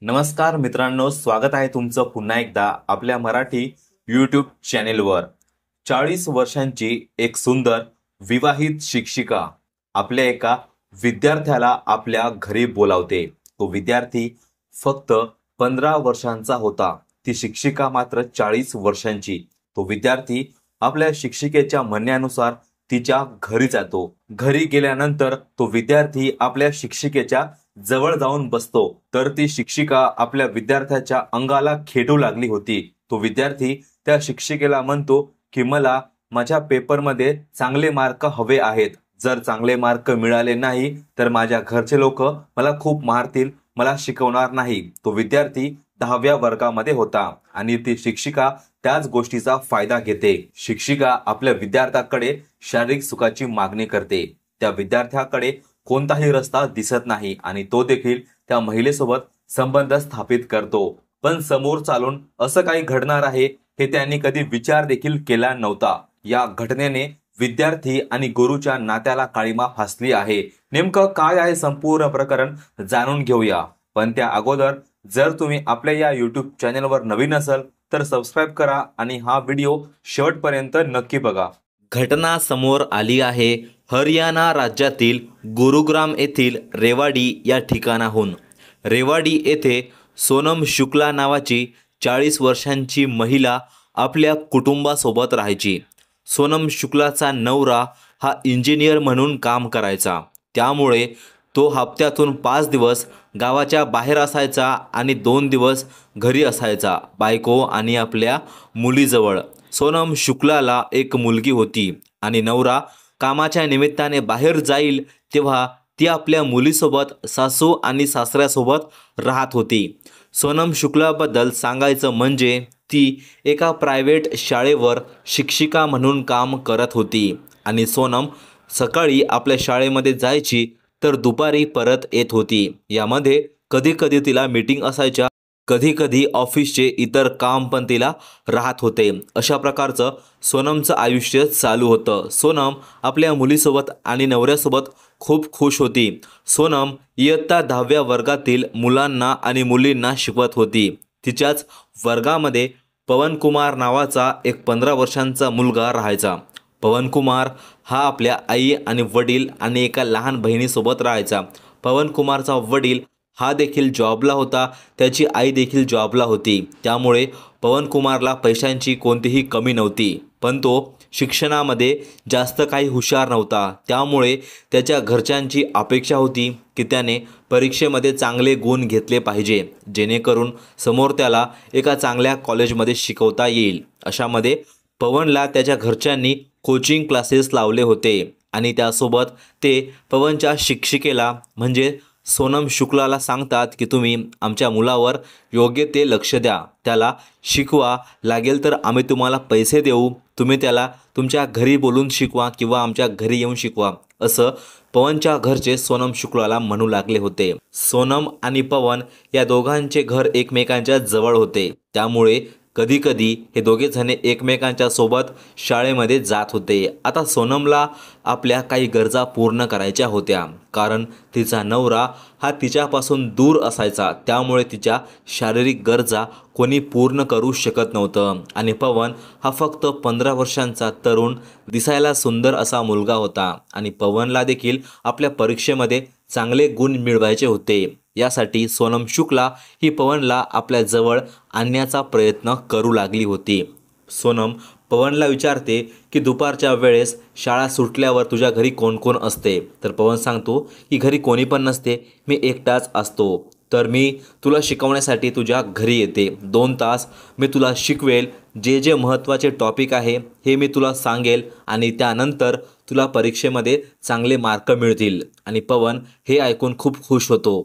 नमस्कार मित्रांनो, स्वागत आहे तुमचं पुन्हा एकदा आपल्या मराठी यूट्यूब चॅनेलवर। 40 वर्षांची एक सुंदर विवाहित शिक्षिका आपल्या एका विद्यार्थ्याला आपल्या घरी बोलावते। तो विद्यार्थी फक्त 15 वर्षांचा होता, ती शिक्षिका मात्र 40 वर्षांची। तो विद्यार्थी आपल्या शिक्षिकेच्या म्हणण्यानुसार तिच्या घरी जातो। घरी गेल्यानंतर तो विद्यार्थी आपल्या शिक्षिकेच्या जवळ जाऊन बसतो, तर ती शिक्षिका आपल्या विद्यार्थ्याच्या अंगाला खेटू लागली होती। तो विद्यार्थी त्या शिक्षिकेला म्हणतो की मला माझ्या पेपरमध्ये चांगले मार्क हवे आहेत, जर चांगले मार्क मिळाले नाही तर माझ्या घरचे लोक मला खूप मारतील, मला शिकवणार नाही। तो विद्यार्थी 10व्या वर्गामध्ये होता आणि ती शिक्षिका त्याच गोष्टीचा फायदा घेते। शिक्षिका आपल्या विद्यार्थ्याकडे शारीरिक सुखाची मागणी करते। त्या विद्यार्थ्याकडे कोणताही रस्ता दिसत नाही आणि तो देखील त्या महिलेसोबत संबंध स्थापित करतो, पण समोर चालून असं काही घडणार आहे हे त्यांनी कधी विचार देखील केला नव्हता। या घटनेने विद्यार्थी आणि गुरुच्या नात्याला काळीमा फासली आहे। नेमकं काय आहे संपूर्ण प्रकरण जाणून घेऊया, पण त्या अगोदर जर तुम्ही आपल्या या यूट्यूब चॅनलवर नवीन असाल तर सबस्क्राइब करा आणि हा व्हिडिओ शेवटपर्यंत नक्की बघा। घटना समोर आली आहे हरियाणा राज्यातील गुरुग्राम येथील रेवाडी या ठिकाणाहून। रेवाडी येथे सोनम शुक्ला नावाची 40 वर्षांची महिला आपल्या कुटुंबासोबत राहायची। सोनम शुक्लाचा नवरा हा इंजिनियर म्हणून काम करायचा, त्यामुळे तो हप्त्यातून 5 दिवस गावाच्या बाहेर असायचा आणि 2 दिवस घरी असायचा बायको आणि आपल्या मुलीजवळ। सोनम शुक्लाला एक मुलगी होती आणि नवरा कामाच्या निमित्ताने बाहेर जाईल तेव्हा ती आपल्या मुलीसोबत सासू आणि सासऱ्यासोबत राहत होती। सोनम शुक्लाबद्दल सांगायचं म्हणजे ती एका प्रायव्हेट शाळेवर शिक्षिका म्हणून काम करत होती आणि सोनम सकाळी आपल्या शाळेमध्ये जायची तर दुपारी परत येत होती। यामध्ये कधी कधी तिला मीटिंग असायच्या, कधी कधी ऑफिसचे इतर काम पण तिला राहत होते। अशा प्रकारचं सोनमचं आयुष्य चालू होतं। सोनम आपल्या मुलीसोबत आणि नवऱ्यासोबत खूप खुश होती। सोनम इयत्ता 10व्या वर्गातील मुलांना आणि मुलींना शिकवत होती। तिच्याच वर्गामध्ये पवन कुमार नावाचा एक 15 वर्षांचा मुलगा राहायचा। पवन कुमार हा आपल्या आई आणि वडील आणि एका लहान बहिणीसोबत राहायचा। पवन कुमारचा वडील हा देखील जॉबला होता, त्याची आई देखील जॉबला होती, त्यामुळे पवन कुमारला पैशांची कोणतीही कमी नव्हती, पण तो शिक्षणामध्ये जास्त काही हुशार नव्हता। त्यामुळे त्याच्या घरच्यांची अपेक्षा होती की त्याने परीक्षेमध्ये चांगले गुण घेतले पाहिजे, जेणेकरून समोर त्याला एका चांगल्या कॉलेजमध्ये शिकवता येईल। अशामध्ये पवनला त्याच्या घरच्यांनी कोचिंग क्लासेस लावले होते आणि त्यासोबत ते पवनच्या शिक्षिकेला म्हणजे सोनम शुक्लाला सांगतात की तुम्ही आमच्या मुलावर योग्य ते लक्ष द्या, त्याला शिकवा, लागेल तर आम्ही तुम्हाला पैसे देऊ, तुम्ही त्याला तुमच्या घरी बोलून शिकवा किंवा आमच्या घरी येऊन शिकवा, असं पवनच्या घरचे सोनम शुक्लाला म्हणू लागले होते। सोनम आणि पवन या दोघांचे घर एकमेकांच्या जवळ होते, त्यामुळे कधी कधी हे दोघे जण एकमेकांच्या सोबत शाळेमध्ये जात होते। आता सोनमला आपल्या काही गरजा पूर्ण करायच्या होत्या, कारण तिचा नवरा हा तिच्यापासून दूर असायचा, त्यामुळे तिच्या शारीरिक गरजा कोणी पूर्ण करू शकत नव्हतं। आणि पवन हा फक्त 15 वर्षांचा तरुण, दिसायला सुंदर असा मुलगा होता आणि पवनला देखील आपल्या परीक्षेमध्ये चांगले गुण मिळवायचे होते। यासाठी सोनम शुक्ला ही पवनला आपल्या जवळ आणण्याचा प्रयत्न करू लागली होती। सोनम पवनला विचारते की दुपारच्या वेळेस शाळा सुटल्यावर तुझ्या घरी कोण कोण असते, तर पवन सांगतो की घरी कोणी पण नसते, मी एकटाच असतो, तर मी तुला शिकवण्यासाठी तुझ्या घरी येते, 2 तास मी तुला शिकवेल, जे जे महत्त्वाचे टॉपिक आहे हे मी तुला सांगेल आणि त्यानंतर तुला परीक्षेमध्ये चांगले मार्क मिळतील। आणि पवन हे ऐकून खूप खुश होतो।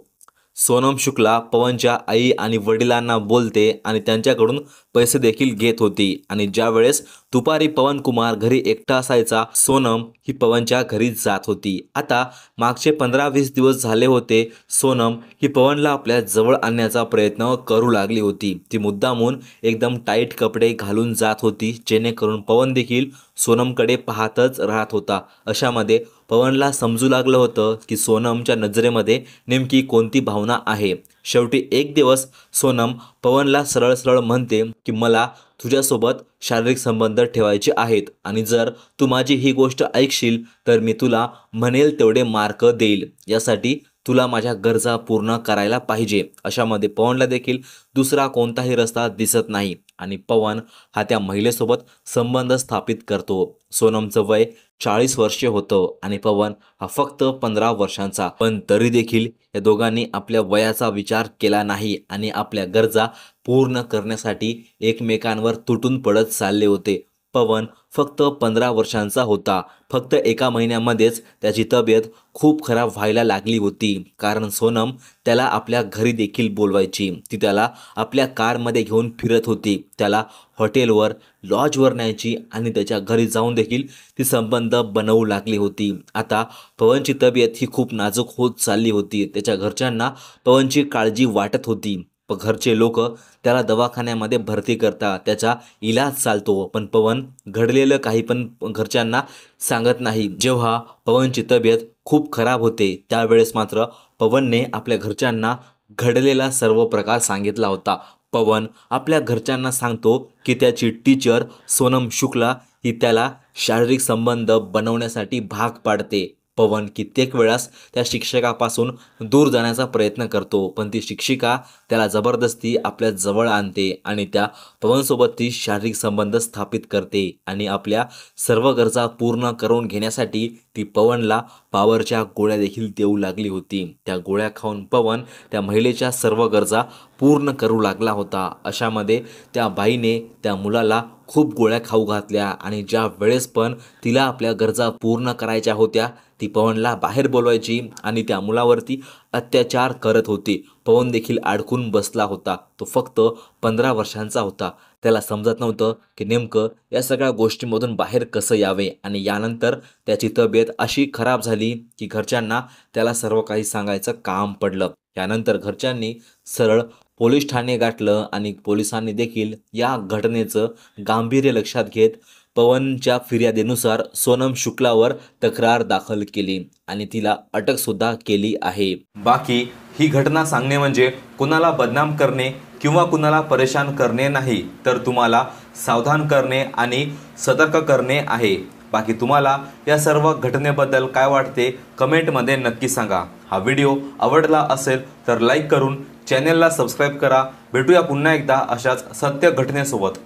सोनम शुक्ला पवनच्या आई आणि वडिलांना बोलते आणि त्यांच्याकडून पैसे देखील घेत होती आणि ज्यावेळेस दुपारी पवन कुमार घरी एकटा असायचा, सोनम ही पवनच्या घरी जात होती। आता मागचे 15-20 दिवस झाले होते, सोनम ही पवनला आपल्या जवळ आणण्याचा प्रयत्न करू लागली होती। ती मुद्दामून एकदम टाईट कपडे घालून जात होती, जेणेकरून पवन देखील सोनमकडे पाहतच राहत होता. अशामध्ये पवनला समजू लागलं होतं की सोनमच्या नजरेमध्ये नेमकी कोणती भावना आहे. शेवटी एक दिवस सोनम पवनला सरळ सरळ म्हणते की मला तुझ्यासोबत शारीरिक संबंध ठेवायचे आहेत आणि जर तू माझी ही गोष्ट ऐकशील तर मी तुला म्हणेल तेवढे मार्क देईल. यासाठी तुला माझ्या गरजा पूर्ण करायला पाहिजे. अशामध्ये पवनला देखील दुसरा कोणताही रस्ता दिसत नाही आणि पवन हा त्या महिलेसोबत संबंध स्थापित करतो. सोनमचं वय 40 वर्षे होतं आणि पवन हा फक्त 15 वर्षांचा. पण तरी देखील या दोघांनी आपल्या वयाचा विचार केला नाही आणि आपल्या गरजा पूर्ण करण्यासाठी एकमेकांवर तुटून पडत चालले होते. पवन फक्त 15 वर्षांचा होता. फक्त एका महिन्यामध्येच त्याची तब्येत खूप खराब व्हायला लागली होती. कारण सोनम त्याला आपल्या घरी देखील बोलवायची. ती त्याला आपल्या कारमध्ये घेऊन फिरत होती. त्याला हॉटेलवर लॉजवर न्यायची आणि त्याच्या घरी जाऊन देखील ती संबंध बनवू लागली होती. आता पवनची तब्येत ही खूप नाजूक होत चालली होती. त्याच्या घरच्यांना पवनची काळजी वाटत होती. घरचे लोक त्याला दवाखान्यामध्ये भरती करतात, त्याचा इलाज चालतो. पण पवन घडलेलं काही पण घरच्यांना सांगत नाही. जेव्हा पवनची तब्येत खूप खराब होते त्यावेळेस मात्र पवनने आपल्या घरच्यांना घडलेला सर्व प्रकार सांगितला होता. पवन आपल्या घरच्यांना सांगतो की त्याची टीचर सोनम शुक्ला ही त्याला शारीरिक संबंध बनवण्यासाठी भाग पाडते. पवन कित्येक वेळास त्या शिक्षकापासून दूर जाण्याचा प्रयत्न करतो, पण ती शिक्षिका त्याला जबरदस्ती आपल्या जवळ आणते आणि त्या पवनसोबत ती शारीरिक संबंध स्थापित करते आणि आपल्या सर्व गरजा पूर्ण करून घेण्यासाठी ती पवनला पॉवरच्या गोळ्या देखील देऊ लागली होती. त्या गोळ्या खाऊन पवन त्या महिलेच्या सर्व गरजा पूर्ण करू लागला होता. अशामध्ये त्या बाईने त्या मुलाला खूप गोळ्या खाऊ घातल्या आणि ज्या वेळेस पण तिला आपल्या गरजा पूर्ण करायच्या होत्या ती पवनला बाहेर बोलवायची आणि त्या मुलावरती अत्याचार करत होती. पवन देखील अडकून बसला होता. तो फक्त 15 वर्षांचा होता. त्याला समजत नव्हतं की नेमकं या सगळ्या गोष्टींमधून बाहेर कसं यावे आणि यानंतर त्याची तब्येत अशी खराब झाली की घरच्यांना त्याला सर्व काही सांगायचं काम पडलं. यानंतर घरच्यांनी सरळ पोलीस ठाणे गाठलं आणि पोलिसांनी देखील या घटनेचं गांभीर्य लक्षात घेत पवनच्या फिर्यादीनुसार सोनम शुक्लावर तक्रार दाखल केली आणि तिला अटकसुद्धा केली आहे. बाकी ही घटना सांगणे म्हणजे कुणाला बदनाम करणे किंवा कुणाला परेशान करणे नाही, तर तुम्हाला सावधान करणे आणि सतर्क करणे आहे. बाकी तुम्हाला या सर्व घटनेबद्दल काय वाटते कमेंटमध्ये नक्की सांगा. हा व्हिडिओ आवडला असेल तर लाईक करून चॅनेलला सबस्क्राईब करा. भेटूया पुन्हा एकदा अशाच सत्य घटनेसोबत.